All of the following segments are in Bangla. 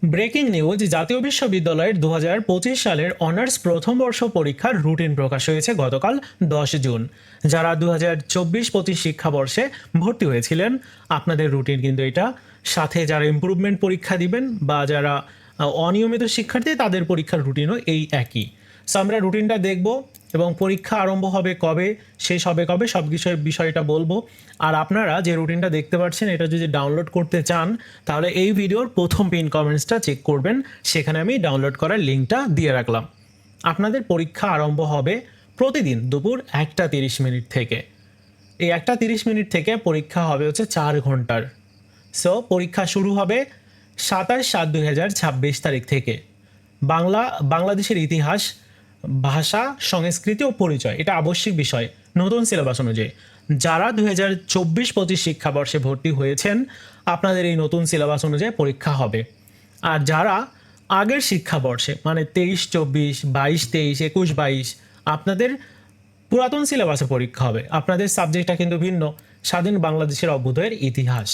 ব্রেকিং নিউজ, জাতীয় বিশ্ববিদ্যালয়ের 2025 সালের অনার্স প্রথম বর্ষ পরীক্ষার রুটিন প্রকাশ হয়েছে গতকাল 10 জুন। যারা 2024-25 শিক্ষাবর্ষে ভর্তি হয়েছিলেন, আপনাদের রুটিন কিন্তু এটা। সাথে যারা ইমপ্রুভমেন্ট পরীক্ষা দিবেন বা যারা অনিয়মিত শিক্ষার্থী, তাদের পরীক্ষার রুটিনও এই একই। সো আমরা রুটিনটা দেখব এবং পরীক্ষা আরম্ভ হবে কবে, শেষ হবে কবে, সব বিষয়টা বলবো। আর আপনারা যে রুটিনটা দেখতে পাচ্ছেন, এটা যদি ডাউনলোড করতে চান তাহলে এই ভিডিওর প্রথম পিন কমেন্টসটা চেক করবেন, সেখানে আমি ডাউনলোড করার লিঙ্কটা দিয়ে রাখলাম। আপনাদের পরীক্ষা আরম্ভ হবে প্রতিদিন দুপুর 1:30 থেকে। এই 1:30 থেকে পরীক্ষা হবে হচ্ছে 4 ঘন্টার। সো পরীক্ষা শুরু হবে 27/7/2026 তারিখ থেকে। বাংলাদেশের ইতিহাস, ভাষা, সংস্কৃতি ও পরিচয়, এটা আবশ্যিক বিষয় নতুন সিলেবাস অনুযায়ী। যারা 2024-25 শিক্ষাবর্ষে ভর্তি হয়েছেন, আপনাদের এই নতুন সিলেবাস অনুযায়ী পরীক্ষা হবে। আর যারা আগের শিক্ষাবর্ষে মানে 23-24, 22-23, 21-22, আপনাদের পুরাতন সিলেবাসে পরীক্ষা হবে। আপনাদের সাবজেক্টটা কিন্তু ভিন্ন, স্বাধীন বাংলাদেশের অভ্যুদয়ের ইতিহাস।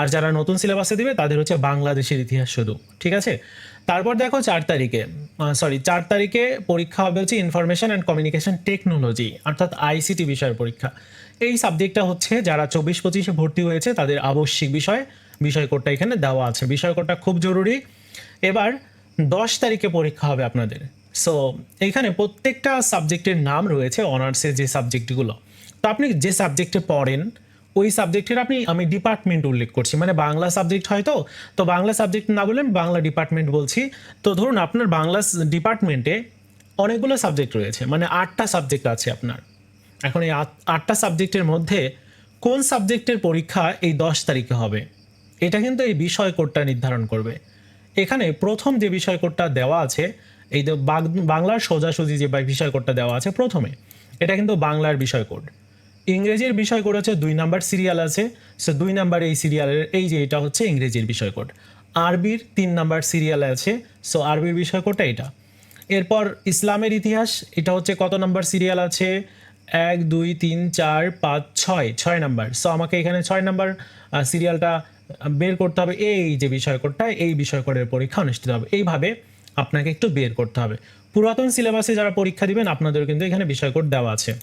আর যারা নতুন সিলেবাসে দিবে তাদের হচ্ছে বাংলাদেশের ইতিহাস শুধু, ঠিক আছে। তারপর দেখো 4 তারিখে পরীক্ষা হবে হচ্ছে ইনফরমেশন অ্যান্ড কমিউনিকেশন টেকনোলজি, অর্থাৎ আইসিটি বিষয়ের পরীক্ষা। এই সাবজেক্টটা হচ্ছে যারা 24-25-এ ভর্তি হয়েছে তাদের আবশ্যিক বিষয় কোডটা এখানে দেওয়া আছে। বিষয় কোডটা খুব জরুরি। এবার 10 তারিখে পরীক্ষা হবে আপনাদের। সো এখানে প্রত্যেকটা সাবজেক্টের নাম রয়েছে অনার্সের যে সাবজেক্টগুলো। তো আপনি যে সাবজেক্টে পড়েন ওই সাবজেক্টের আমি ডিপার্টমেন্ট উল্লেখ করছি, মানে বাংলা সাবজেক্ট হয়তো, তো বাংলা সাবজেক্ট না বলে বাংলা ডিপার্টমেন্ট বলছি। তো ধরুন আপনার বাংলা ডিপার্টমেন্টে অনেকগুলো সাবজেক্ট রয়েছে, মানে 8টা সাবজেক্ট আছে আপনার। এখন এই 8টা সাবজেক্টের মধ্যে কোন সাবজেক্টের পরীক্ষা এই 10 তারিখে হবে, এটা কিন্তু এই বিষয় কোডটা নির্ধারণ করবে। এখানে প্রথম যে বিষয় কোডটা দেওয়া আছে, এই বাংলার সোজাসুজি যে বিষয় কোডটা দেওয়া আছে প্রথমে, এটা কিন্তু বাংলার বিষয় কোড। ইংরেজির বিষয় কোড হচ্ছে 2 নাম্বার সিরিয়াল আছে। সো 2 নাম্বার এই সিরিয়ালের এই যে এটা হচ্ছে ইংরেজির বিষয় কোড। আরবির 3 নাম্বার সিরিয়াল আছে। সো আরবির বিষয় কোডটা এটা। এরপর ইসলামের ইতিহাস, এটা হচ্ছে কত নাম্বার সিরিয়াল আছে, 1 2 3 4 5 6 নাম্বার। সো আমাকে এখানে 6 নাম্বার সিরিয়ালটা বের করতে হবে। এই যে বিষয় কোডটা, এই বিষয় কোডের পরীক্ষা অনুষ্ঠিত হবে। এইভাবে আপনাকে একটু বের করতে হবে। পুরাতন সিলেবাসে যারা পরীক্ষা দিবেন আপনাদের কিন্তু এখানে বিষয় কোড দেওয়া আছে।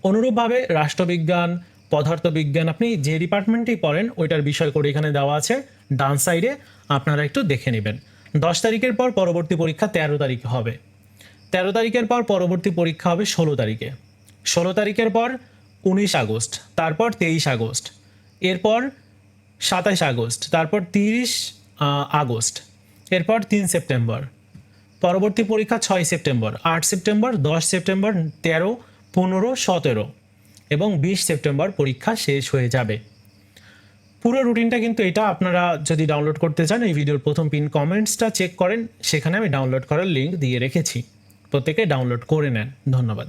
অনুরূপভাবে রাষ্ট্রবিজ্ঞান, পদার্থবিজ্ঞান, আপনি যে ডিপার্টমেন্টেই পড়েন ওইটার বিষয় কোড এখানে দেওয়া আছে ডান সাইডে, আপনারা একটু দেখে নেবেন। 10 তারিখের পর পরবর্তী পরীক্ষা 13 তারিখে হবে। 13 তারিখের পর পরবর্তী পরীক্ষা হবে 16 তারিখে। 16 তারিখের পর 19 আগস্ট, তারপর 23 আগস্ট, এরপর 27 আগস্ট, তারপর 30 আগস্ট, এরপর 3 সেপ্টেম্বর। পরবর্তী পরীক্ষা 6 সেপ্টেম্বর, 8 সেপ্টেম্বর, 10 সেপ্টেম্বর, 13, 15, 17 এবং 20 সেপ্টেম্বর পরীক্ষা শেষ হয়ে যাবে। পুরো রুটিনটা কিন্তু এটা। আপনারা যদি ডাউনলোড করতে চান এই ভিডিওর প্রথম পিন কমেন্টসটা চেক করেন, সেখানে আমি ডাউনলোড করার লিঙ্ক দিয়ে রেখেছি। প্রত্যেকে ডাউনলোড করে নেন। ধন্যবাদ।